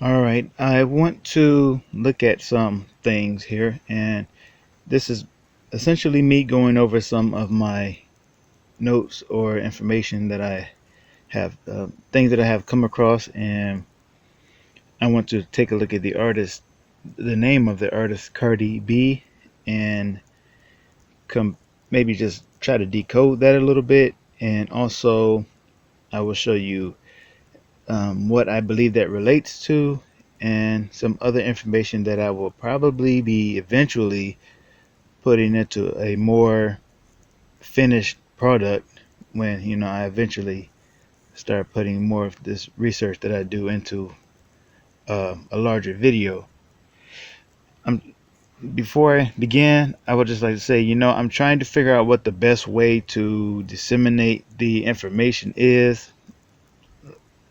All right, I want to look at some things here, and this is essentially me going over some of my notes or information that I have, things that I have come across, and I want to take a look at the artist, the name of the artist, Cardi B, and come maybe just try to decode that a little bit, and also I will show you what I believe that relates to, and some other information that I will probably be eventually putting into a more finished product when I eventually start putting more of this research that I do into a larger video. Before I begin, I would just like to say, I'm trying to figure out what the best way to disseminate the information is.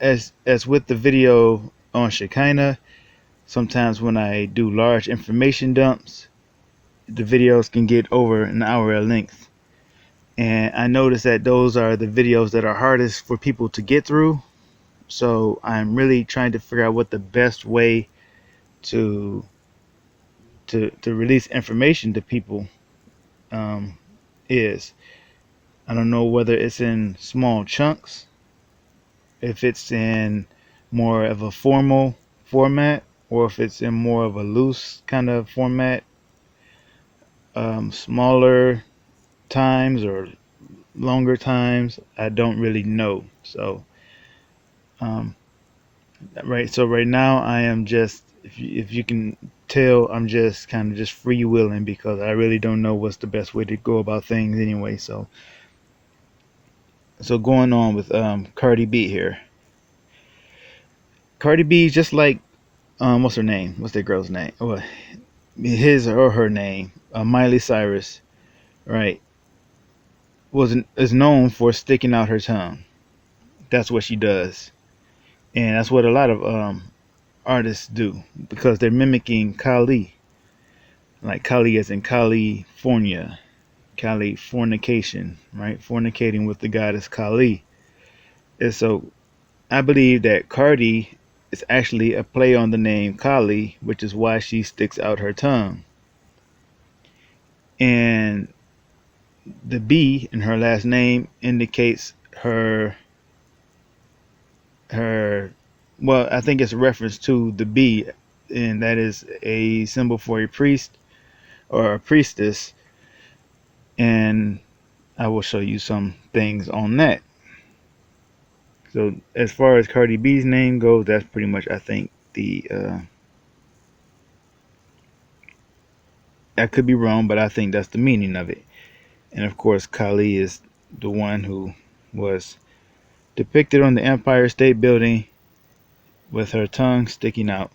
As with the video on Shekinah, sometimes when I do large information dumps, the videos can get over an hour in length. And I notice that those are the videos that are hardest for people to get through. So I'm really trying to figure out what the best way to to release information to people is. I don't know whether it's in small chunks, if it's in more of a formal format, or if it's in more of a loose kind of format, smaller times or longer times. I don't really know. So, um, right now I am just, if you can tell, I'm just kind of just freewheeling because I really don't know what's the best way to go about things anyway. So going on with Cardi B here. Cardi B, just like what's her name? What's that girl's name? Well, his or her name, Miley Cyrus, right? Is known for sticking out her tongue. That's what she does, and that's what a lot of artists do because they're mimicking Kali, like Kali as in California, Kali fornication, right? Fornicating with the goddess Kali. And so I believe that Cardi is actually a play on the name Kali, which is why she sticks out her tongue. And the B in her last name indicates her well, I think it's a reference to the bee, and that is a symbol for a priest or a priestess. And I will show you some things on that. So as far as Cardi B's name goes, that's pretty much, I think, the I could be wrong, but I think that's the meaning of it. And of course, Kali is the one who was depicted on the Empire State Building with her tongue sticking out.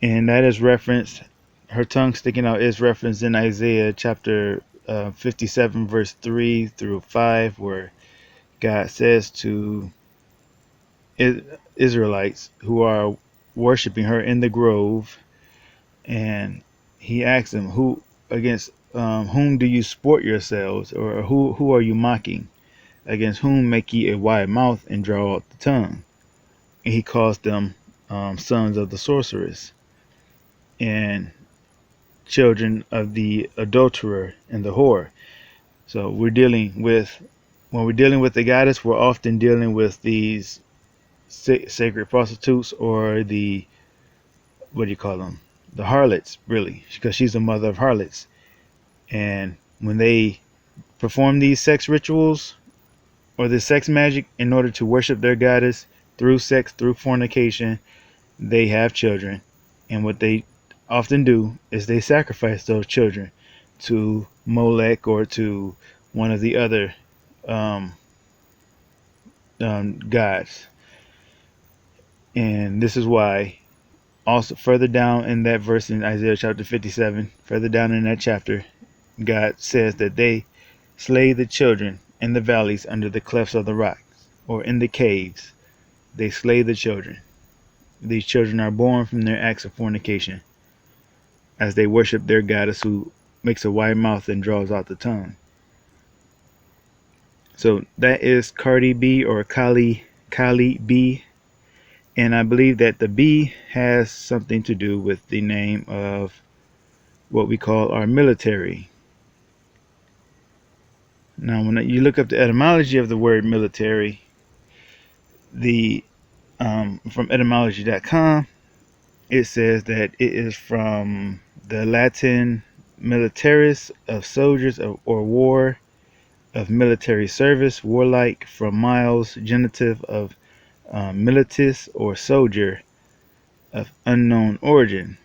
And that is referenced, her tongue sticking out is referenced in Isaiah chapter 57, verse 3 through 5, where God says to Israelites who are worshiping her in the grove, and he asks them, "Who against whom do you sport yourselves, or who are you mocking? Against whom make ye a wide mouth and draw out the tongue?" And he calls them sons of the sorceress and children of the adulterer and the whore. So when we're dealing with the goddess, we're often dealing with these sacred prostitutes, or the, what do you call them? The harlots, really, because she's the mother of harlots. And when they perform these sex rituals or the sex magic in order to worship their goddess through sex, through fornication, they have children. And what they often do is they sacrifice those children to Molech or to one of the other um, gods. And this is why, also further down in that verse in Isaiah chapter 57, further down in that chapter, God says that they slay the children in the valleys under the clefts of the rocks, or in the caves. They slay the children. These children are born from their acts of fornication as they worship their goddess who makes a wide mouth and draws out the tongue. So that is Cardi B, or Kali B. And I believe that the B has something to do with the name of what we call our military. Now, when you look up the etymology of the word military, the from etymology.com, it says that it is from the Latin militaris, of soldiers or war, of military service, warlike, from miles, genitive of militis or soldier, of unknown origin.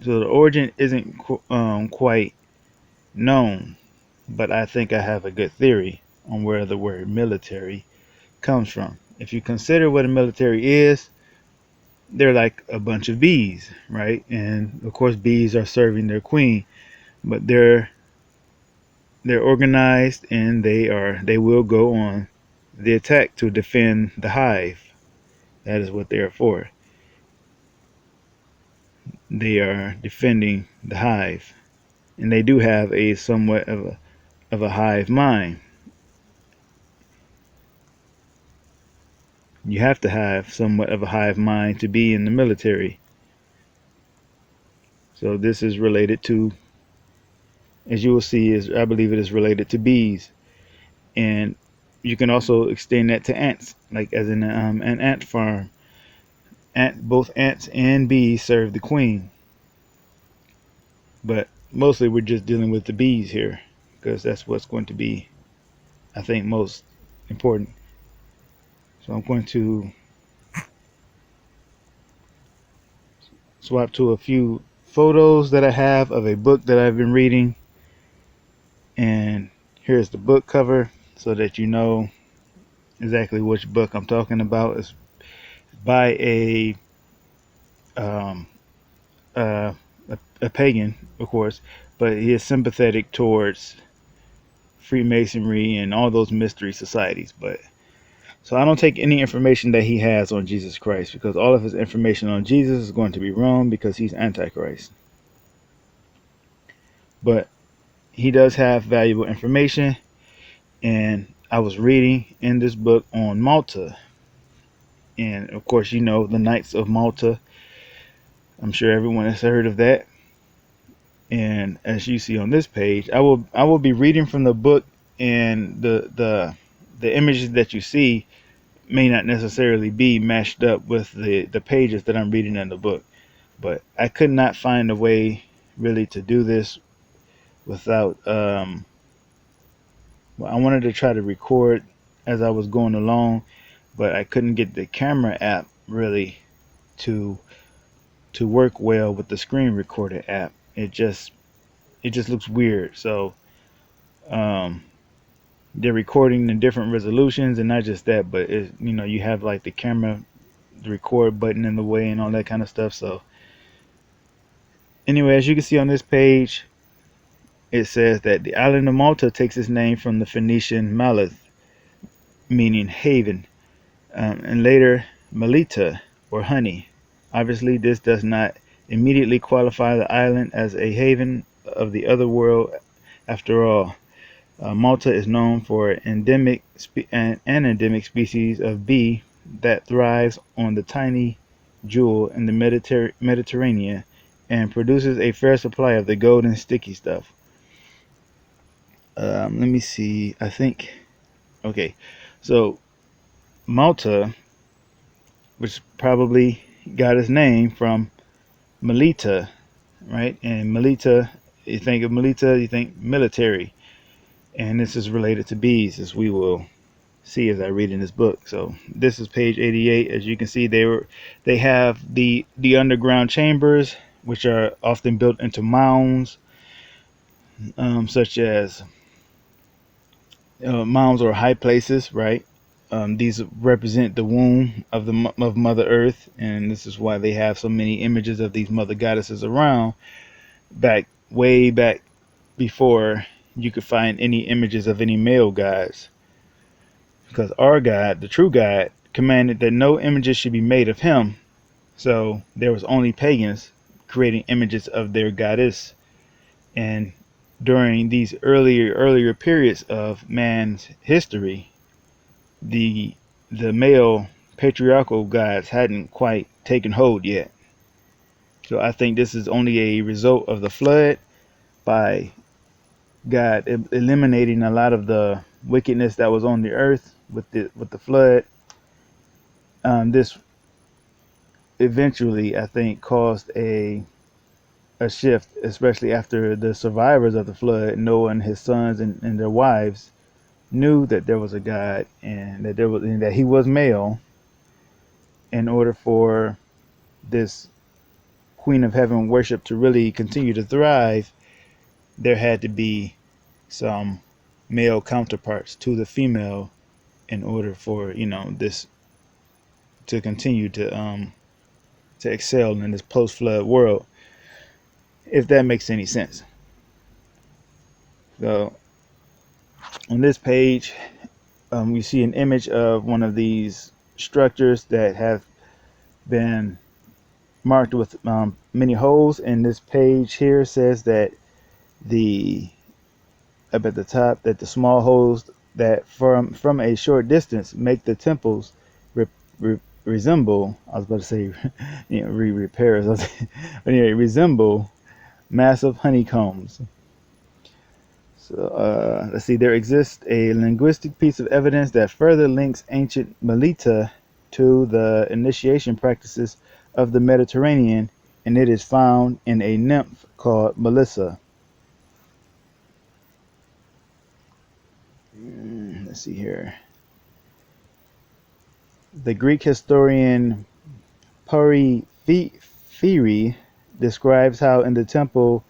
So the origin isn't quite known, but I think I have a good theory on where the word military comes from. If you consider what a military is, they're like a bunch of bees, right? And of course, bees are serving their queen, but they're organized and they will go on the attack to defend the hive. That is what they are for. They are defending the hive, and they do have a somewhat of a hive mind. You have to have somewhat of a hive mind to be in the military. So this is related to, as you will see, is I believe it is related to bees, and you can also extend that to ants, like as in an ant farm. Both ants and bees serve the queen, but mostly we're just dealing with the bees here because that's what's going to be, I think, most important. So I'm going to swap to a few photos that I have of a book that I've been reading, and here's the book cover so that you know exactly which book I'm talking about. It's by um, uh, a pagan, of course, but he is sympathetic towards Freemasonry and all those mystery societies. But so I don't take any information that he has on Jesus Christ, because all of his information on Jesus is going to be wrong because he's Antichrist. But he does have valuable information, and I was reading in this book on Malta, and of course, you know, the Knights of Malta. I'm sure everyone has heard of that. And as you see on this page, I will be reading from the book, and the images that you see may not necessarily be matched up with the pages that I'm reading in the book. But I could not find a way really to do this without well, I wanted to try to record as I was going along, but I couldn't get the camera app really to work well with the screen recorder app. It just looks weird. So um, they're recording in different resolutions, and not just that, but you have like the camera, the record button in the way, and all that kind of stuff. So anyway, as you can see on this page, it says that the island of Malta takes its name from the Phoenician Malith, meaning haven, and later Melita, or honey. Obviously, this does not immediately qualify the island as a haven of the other world. After all, Malta is known for an endemic species of bee that thrives on the tiny jewel in the Mediterranean and produces a fair supply of the golden sticky stuff. Let me see. I think, okay, so Malta, which probably got its name from Melita, right? And Melita, you think of Melita, you think military, and this is related to bees, as we will see as I read in this book. So this is page 88. As you can see, they have the underground chambers, which are often built into mounds, such as mounds or high places, right? These represent the womb of of Mother Earth, and this is why they have so many images of these mother goddesses around. Way back before you could find any images of any male gods, because our God, the true God, commanded that no images should be made of him. So there was only pagans creating images of their goddess. And during these earlier periods of man's history, the the male patriarchal gods hadn't quite taken hold yet. So I think this is only a result of the flood, by God eliminating a lot of the wickedness that was on the earth with the flood. This eventually, I think, caused a shift, especially after the survivors of the flood, Noah and his sons and their wives, knew that there was a God, and that he was male. In order for this Queen of Heaven worship to really continue to thrive, there had to be some male counterparts to the female in order for this to continue to excel in this post flood world, if that makes any sense. So on this page, we see an image of one of these structures that have been marked with many holes. And this page here says that the up at the top, that the small holes that from a short distance make the temples re, resemble, I was about to say repairs, but anyway, resemble massive honeycombs. So let's see, there exists a linguistic piece of evidence that further links ancient Melita to the initiation practices of the Mediterranean, and it is found in a nymph called Melissa. Let's see here. The Greek historian Porphyry describes how in the temple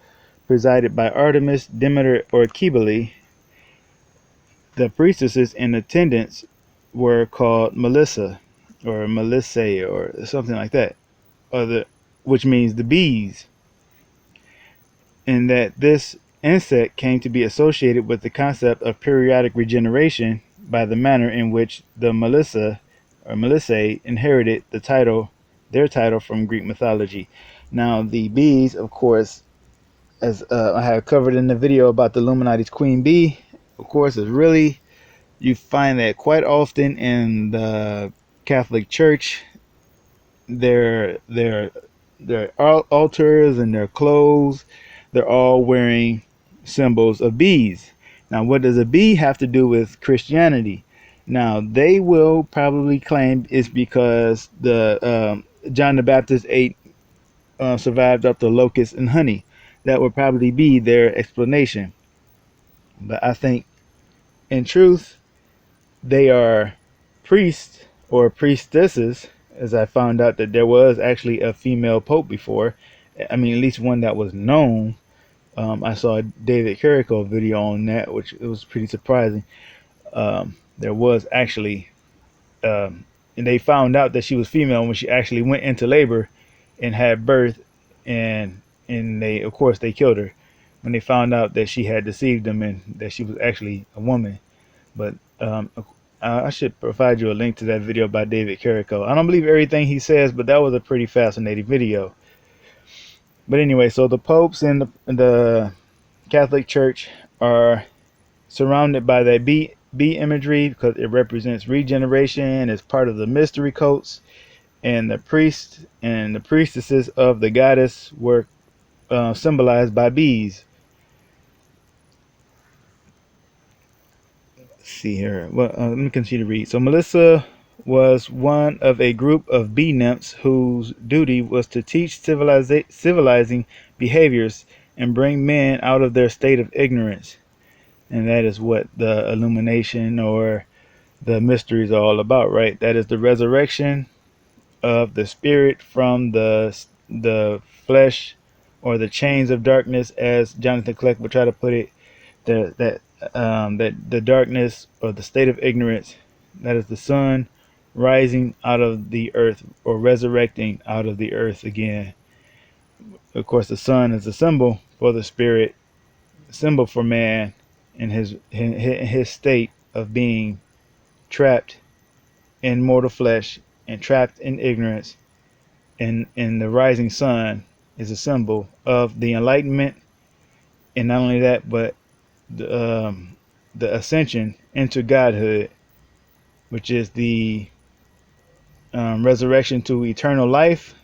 presided by Artemis, Demeter, or Cybele, the priestesses in attendance were called Melissa or Melissae or something like that, which means the bees, and that this insect came to be associated with the concept of periodic regeneration by the manner in which the Melissa or Melissae inherited their title from Greek mythology. Now, the bees, of course, as I have covered in the video about the Illuminati's Queen Bee, of course, is really, you find that quite often in the Catholic Church. Their altars and their clothes, they're all wearing symbols of bees. Now, what does a bee have to do with Christianity? Now, they will probably claim it's because the John the Baptist survived up to locusts and honey. That would probably be their explanation. But I think, in truth, they are priests or priestesses, as I found out that there was actually a female pope before. I mean, at least one that was known. I saw a David Carrico video on that, which it was pretty surprising. There was actually, and they found out that she was female when she actually went into labor and had birth, and they, of course, they killed her when they found out that she had deceived them and that she was actually a woman. But I should provide you a link to that video by David Carrico. I don't believe everything he says, but that was a pretty fascinating video. But anyway, so the popes in the Catholic Church are surrounded by that bee imagery because it represents regeneration. It's part of the mystery cults, and the priests and the priestesses of the goddess were symbolized by bees. See here. Well, let me continue to read. So Melissa was one of a group of bee nymphs whose duty was to teach civilizing behaviors and bring men out of their state of ignorance. And that is what the illumination or the mystery is all about, right? That is the resurrection of the spirit from the flesh, or the chains of darkness, as Jonathan Kleck would try to put it. That the darkness or the state of ignorance, that is the sun rising out of the earth or resurrecting out of the earth again. Of course, the sun is a symbol for the spirit, a symbol for man in his state of being trapped in mortal flesh and trapped in ignorance. And the rising sun is a symbol of the enlightenment, and not only that, but the ascension into godhood, which is the resurrection to eternal life,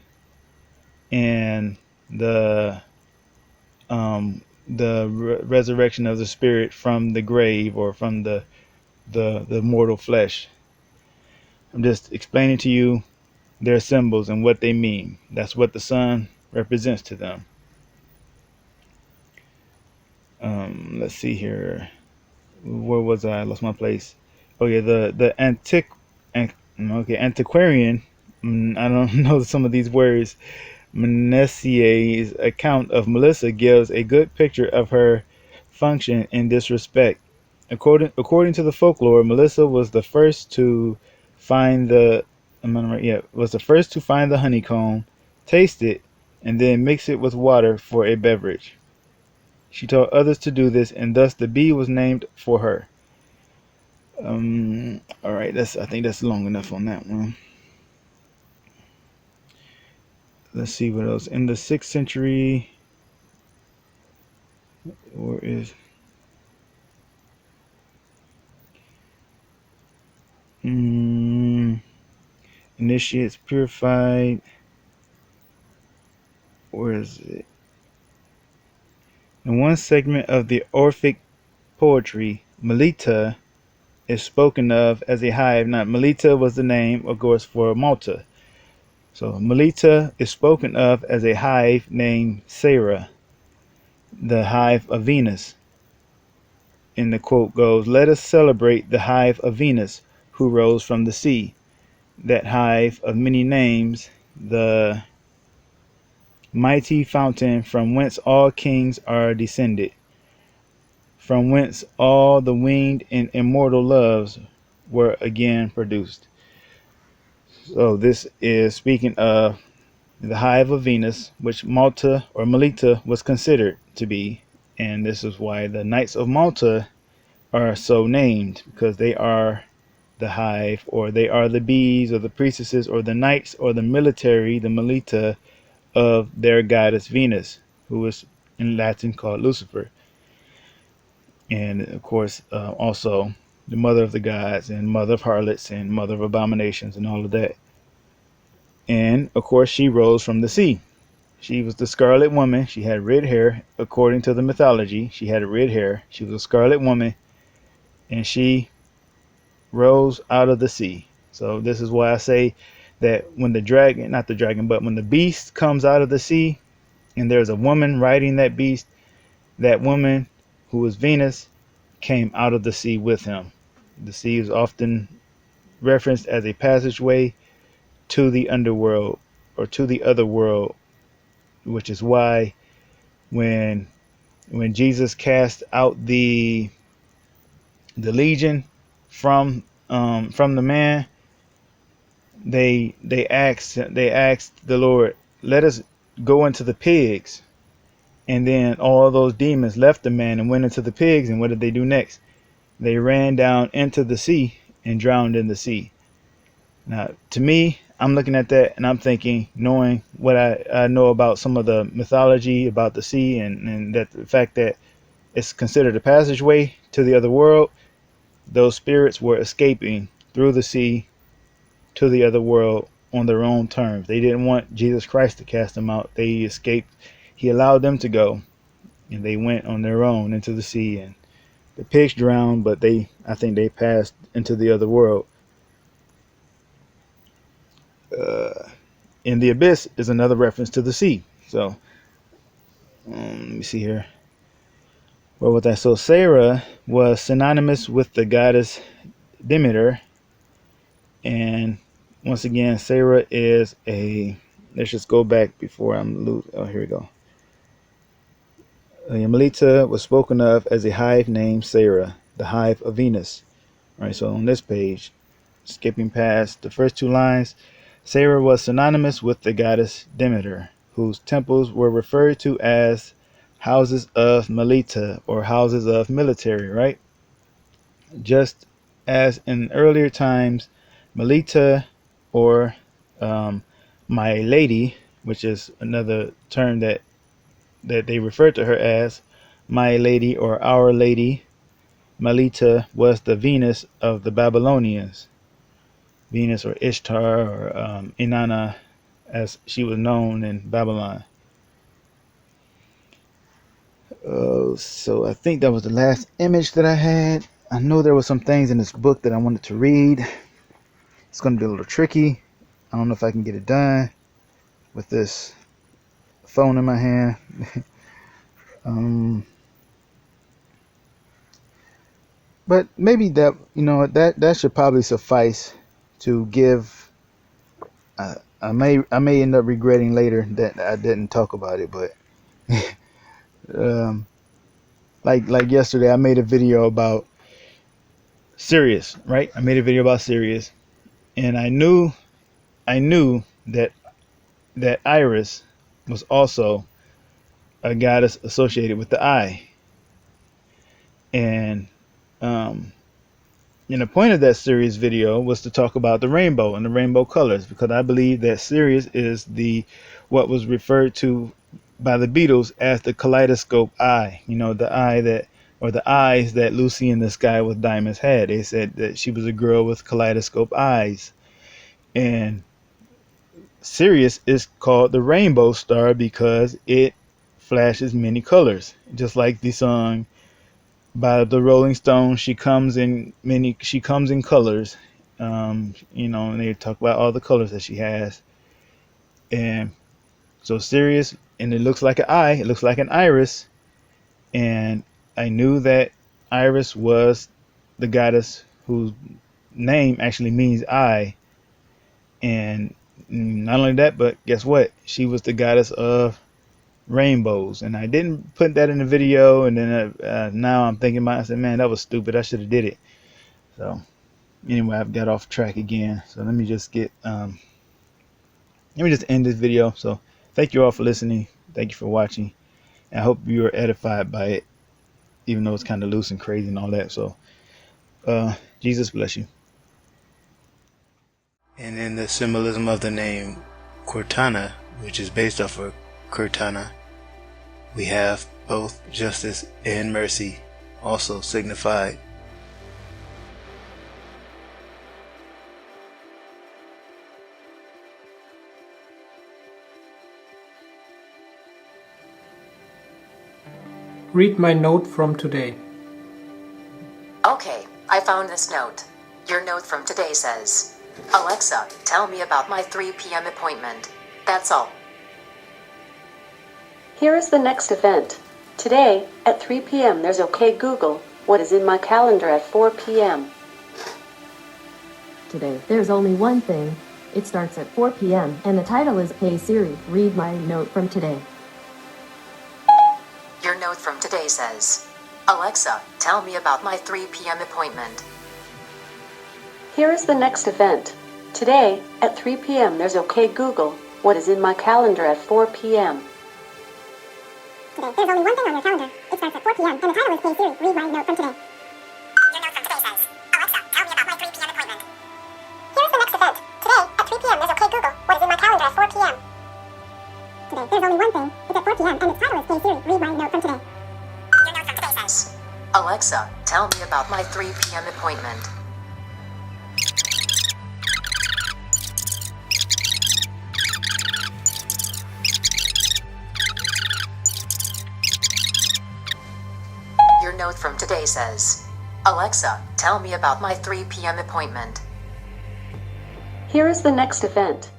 and the resurrection of the spirit from the grave, or from the mortal flesh. I'm just explaining to you their symbols and what they mean. That's what the sun represents to them. Let's see here. Where was I? Lost my place. Oh yeah, antiquarian. I don't know some of these words. Messier's account of Melissa gives a good picture of her function in this respect. According to the folklore, Melissa was the first to find the was the first to find the honeycomb, taste it, and then mix it with water for a beverage. She taught others to do this, and thus the bee was named for her. All right, I think that's long enough on that one. Let's see what else. In the 6th century, where is initiates purified? Where is it? In one segment of the Orphic poetry, Melita is spoken of as a hive. Now, Melita was the name, of course, for Malta. So Melita is spoken of as a hive named Sarah, the hive of Venus. And the quote goes, "Let us celebrate the hive of Venus, who rose from the sea, that hive of many names, the mighty fountain from whence all kings are descended, from whence all the winged and immortal loves were again produced." So this is speaking of the hive of Venus, which Malta or Melita was considered to be. And this is why the Knights of Malta are so named, because they are the hive, or they are the bees, or the priestesses, or the knights, or the military, the Melita of their goddess Venus, who is in Latin called Lucifer. And of course, also the mother of the gods, and mother of harlots, and mother of abominations, and all of that. And of course, she rose from the sea. She was the Scarlet Woman. She had red hair. According to the mythology, she had red hair. She was a Scarlet Woman, and she rose out of the sea. So this is why I say that when the dragon, not the dragon, but when the beast comes out of the sea, and there's a woman riding that beast, that woman, who is Venus, came out of the sea with him. The sea is often referenced as a passageway to the underworld, or to the other world, which is why when Jesus cast out the legion from the man, they asked the Lord, "Let us go into the pigs." And then all those demons left the man and went into the pigs. And what did they do next? They ran down into the sea and drowned in the sea. Now, to me, I'm looking at that and I'm thinking, knowing what I know about some of the mythology about the sea, and that the fact that it's considered a passageway to the other world, those spirits were escaping through the sea to the other world on their own terms. They didn't want Jesus Christ to cast them out. They escaped. He allowed them to go, and they went on their own into the sea. And the pigs drowned, but I think they passed into the other world. In the abyss is another reference to the sea. So let me see here. Well, with that, so Sarah was synonymous with the goddess Demeter, and once again, Sarah is a. Let's just go back before I'm lose. Oh, here we go. Melita was spoken of as a hive named Sarah, the hive of Venus. All right, so on this page, skipping past the first two lines, Sarah was synonymous with the goddess Demeter, whose temples were referred to as houses of Melita, or houses of military, right? Just as in earlier times, Melita, or my lady, which is another term that they refer to her as, my lady or our lady, Melita was the Venus of the Babylonians. Venus or Ishtar or Inanna, as she was known in Babylon. So I think that was the last image that I had. I know there were some things in this book that I wanted to read. It's going to be a little tricky. I don't know if I can get it done with this phone in my hand. But maybe that, that should probably suffice to give. I may end up regretting later that I didn't talk about it, but um, like yesterday, I made a video about Sirius, right? I made a video about Sirius, and I knew that Iris was also a goddess associated with the eye, and um, the point of that Sirius video was to talk about the rainbow and the rainbow colors, because I believe that Sirius is the what was referred to by the Beatles as the kaleidoscope eye. The eye that, or the eyes that Lucy in the Sky with Diamonds had. They said that she was a girl with kaleidoscope eyes, and Sirius is called the rainbow star because it flashes many colors, just like the song by the Rolling Stones. She comes in colors. And they talk about all the colors that she has. And so Sirius, and it looks like an eye, it looks like an iris. And I knew that Iris was the goddess whose name actually means eye. And not only that, but guess what? She was the goddess of rainbows. And I didn't put that in the video. And then now I'm thinking about it, I said, man, that was stupid. I should have did it. So anyway, I've got off track again. So let me just end this video. So thank you all for listening. Thank you for watching. I hope you are edified by it, even though it's kind of loose and crazy and all that. So Jesus bless you. And in the symbolism of the name Cortana, which is based off of Cortana, we have both justice and mercy also signified. Read my note from today. Okay, I found this note. Your note from today says, Alexa, tell me about my 3 p.m. appointment. That's all. Here is the next event. Today, at 3 p.m. there's OK Google, what is in my calendar at 4 p.m. Today, there's only one thing. It starts at 4 p.m. and the title is Hey Siri, read my note from today. Your note from today says, Alexa, tell me about my 3 p.m. appointment. Here is the next event. Today, at 3 p.m. there's OK Google, what is in my calendar at 4 p.m. Today, there's only one thing on your calendar. It starts at 4 p.m. and the title is Hey Siri, read my note from today. Your note from today says, Alexa, tell me about my 3 p.m. appointment. Here is the next event. Today, at 3 p.m. there's OK Google, what is in my calendar at 4 p.m. Today, there's only one thing. It's at 4 p.m. and its title is Hey Siri, read my note from today. Your note from today says, Alexa, tell me about my 3 p.m. appointment. Your note from today says, Alexa, tell me about my 3 p.m. appointment. Here is the next event.